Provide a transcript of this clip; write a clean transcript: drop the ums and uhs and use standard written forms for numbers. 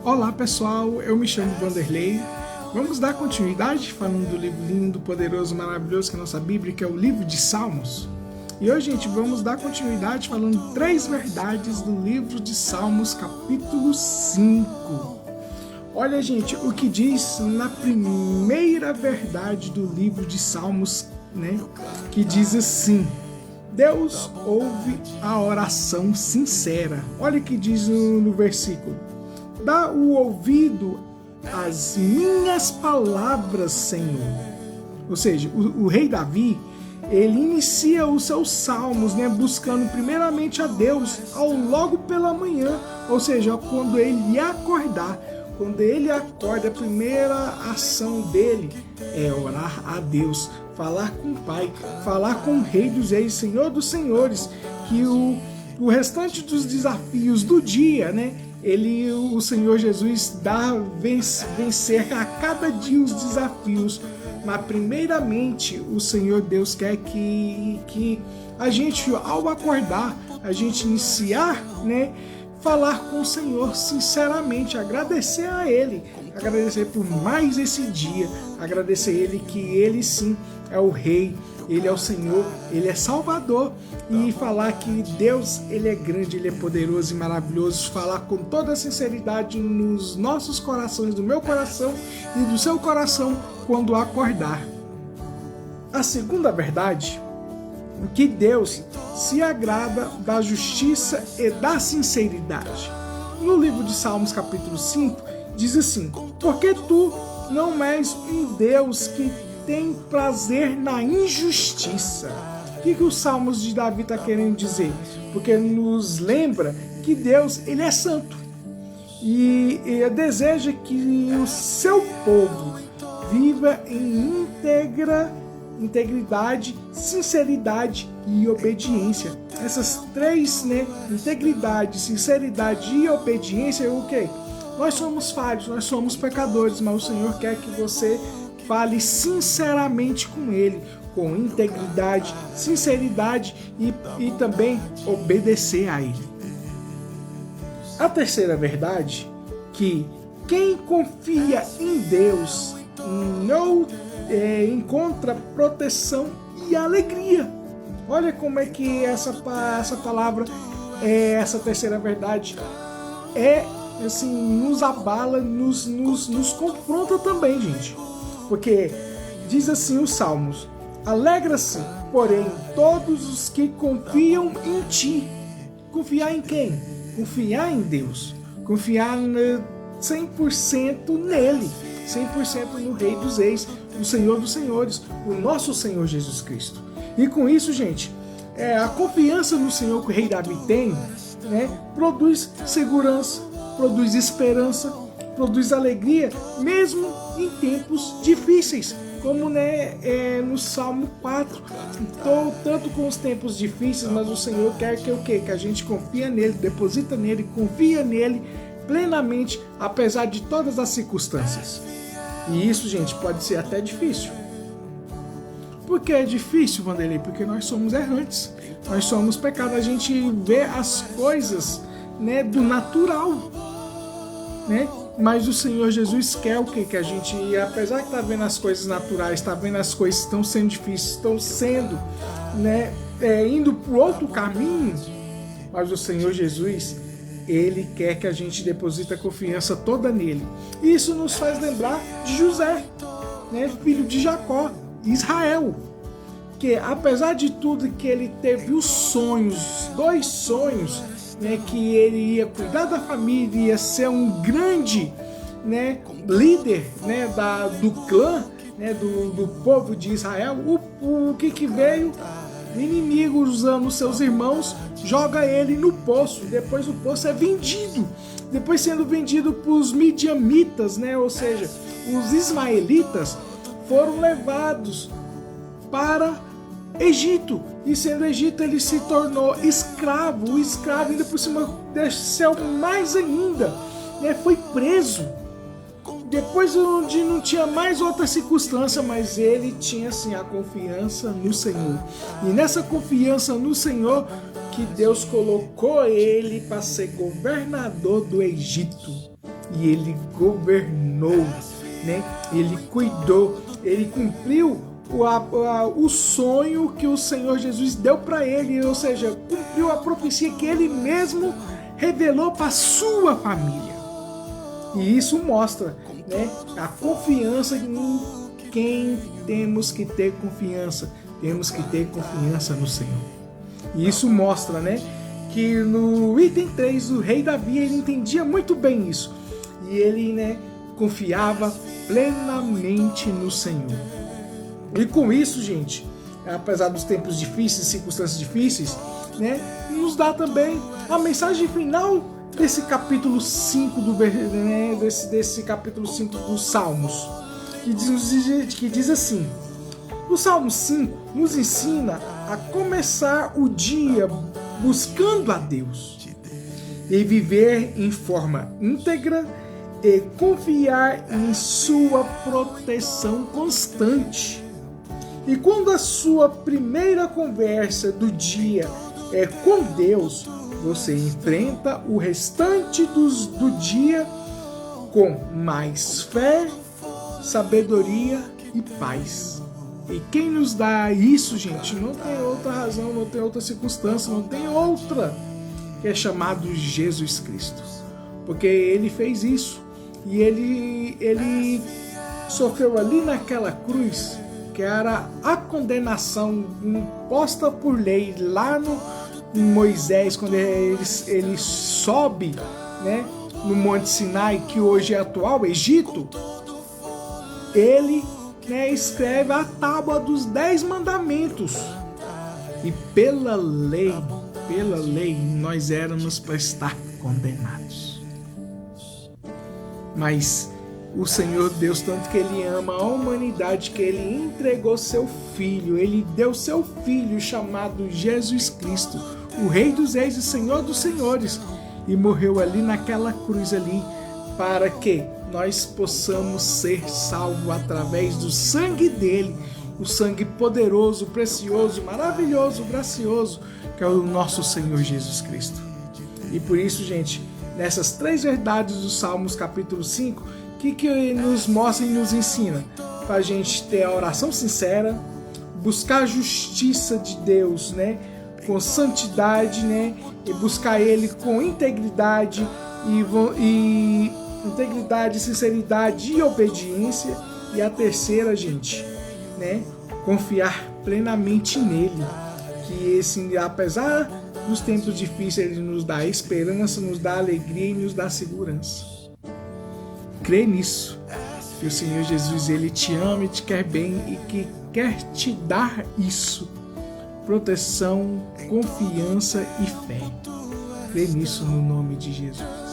Olá pessoal, eu me chamo Vanderlei. Vamos dar continuidade falando do livro lindo, poderoso, maravilhoso que é a nossa Bíblia, que é o livro de Salmos. E hoje, gente, vamos dar continuidade falando 3 verdades do livro de Salmos, capítulo 5. Olha, gente, o que diz na primeira verdade do livro de Salmos, né? Que diz assim: Deus ouve a oração sincera. Olha o que diz no versículo: dá o ouvido às minhas palavras, Senhor. Ou seja, o rei Davi, ele inicia os seus salmos, né, buscando primeiramente a Deus logo pela manhã. Ou seja, quando ele acordar, quando ele acorda, a primeira ação dele é orar a Deus, falar com o Pai, falar com o Rei dos Reis, Senhor dos Senhores, que o restante dos desafios do dia, né, o Senhor Jesus dá vencer a cada dia os desafios. Mas primeiramente o Senhor Deus quer que a gente, ao acordar, a gente iniciar, né, falar com o Senhor sinceramente, agradecer a Ele, agradecer por mais esse dia, agradecer a Ele que Ele sim é o Rei, Ele é o Senhor, Ele é Salvador, e falar que Deus, Ele é grande, Ele é poderoso e maravilhoso, falar com toda a sinceridade nos nossos corações, do meu coração e do seu coração quando acordar. A segunda verdade, que Deus se agrada da justiça e da sinceridade. No livro de Salmos capítulo 5, diz assim: porque tu não és um Deus que tem prazer na injustiça. O que os Salmos de Davi está querendo dizer? Porque nos lembra que Deus, Ele é santo. E deseja que o seu povo viva em integridade, sinceridade e obediência. Essas 3, né? Integridade, sinceridade e obediência, o quê? Nós somos falhos, nós somos pecadores, mas o Senhor quer que você fale sinceramente com Ele, com integridade, sinceridade e também obedecer a Ele. A terceira verdade, que quem confia em Deus não encontra proteção e alegria. Olha como é que essa palavra, essa terceira verdade assim, nos abala, nos confronta também, gente. Porque diz assim os Salmos: alegra-se, porém, todos os que confiam em ti. Confiar em quem? Confiar em Deus. Confiar 100% nele. 100% no Rei dos Reis, no Senhor dos Senhores, o nosso Senhor Jesus Cristo. E com isso, gente, a confiança no Senhor que o Rei Davi tem, né, produz segurança, produz esperança, produz alegria, mesmo em tempos difíceis, como, né, no Salmo 4. Então, tanto com os tempos difíceis, mas o Senhor quer que o quê? Que a gente confia nele, deposita nele, confia nele plenamente, apesar de todas as circunstâncias. E isso, gente, pode ser até difícil. Por que é difícil, Vanderlei? Porque nós somos errantes, nós somos pecados, a gente vê as coisas, né, do natural, né? Mas o Senhor Jesus quer o quê? Que a gente, apesar de estar vendo as coisas naturais, estar vendo as coisas que estão sendo difíceis, estão sendo, né, indo para outro caminho, mas o Senhor Jesus, Ele quer que a gente deposite a confiança toda nele. Isso nos faz lembrar de José, né, filho de Jacó, Israel, que apesar de tudo que ele teve os sonhos, 2 sonhos, né, que ele ia cuidar da família, ia ser um grande, né, líder, né, do clã, né, do povo de Israel. O que veio? O inimigo, usando seus irmãos, joga ele no poço. Depois o poço é vendido. Depois sendo vendido para os midianitas, né? Ou seja, os ismaelitas foram levados para Egito. E sendo Egito, ele se tornou escravo. O escravo ainda por cima desceu mais ainda, né? Foi preso. Depois onde não tinha mais outra circunstância, mas ele tinha assim a confiança no Senhor. E nessa confiança no Senhor que Deus colocou ele para ser governador do Egito. e ele governou, né? Ele cuidou, ele cumpriu o sonho que o Senhor Jesus deu para ele, ou seja, cumpriu a profecia que ele mesmo revelou para a sua família. E isso mostra, né, a confiança em quem temos que ter confiança. Temos que ter confiança no Senhor. E isso mostra, né, que no item 3 o rei Davi, ele entendia muito bem isso. E ele, né, confiava plenamente no Senhor. E com isso, gente, apesar dos tempos difíceis, circunstâncias difíceis, né, nos dá também a mensagem final desse capítulo 5 desse capítulo 5 dos Salmos, que diz assim: o Salmo 5 nos ensina a começar o dia buscando a Deus e viver em forma íntegra e confiar em sua proteção constante. E quando a sua primeira conversa do dia é com Deus, você enfrenta o restante do dia com mais fé, sabedoria e paz. E quem nos dá isso, gente, não tem outra razão, não tem outra circunstância, não tem outra, que é chamado Jesus Cristo. Porque ele fez isso e ele sofreu ali naquela cruz, que era a condenação imposta por lei lá no Moisés, quando ele sobe, né, no Monte Sinai, que hoje é atual Egito. Ele, né, escreve a tábua dos 10 mandamentos. E pela lei, nós éramos para estar condenados. Mas o Senhor Deus, tanto que ele ama a humanidade, que ele entregou seu Filho, ele deu seu Filho chamado Jesus Cristo, o Rei dos Reis e Senhor dos Senhores, e morreu ali naquela cruz ali, para que nós possamos ser salvos através do sangue dele, o sangue poderoso, precioso, maravilhoso, gracioso, que é o nosso Senhor Jesus Cristo. E por isso, gente, nessas 3 verdades dos Salmos capítulo 5, que ele nos mostra e nos ensina? Para a gente ter a oração sincera, buscar a justiça de Deus, né, com santidade, né, e buscar ele com integridade, integridade, sinceridade e obediência. E a terceira, gente, né, confiar plenamente nele, que esse, apesar dos tempos difíceis, ele nos dá esperança, nos dá alegria e nos dá segurança. Crê nisso, que o Senhor Jesus, ele te ama e te quer bem e que quer te dar isso: proteção, confiança e fé. Crê nisso no nome de Jesus.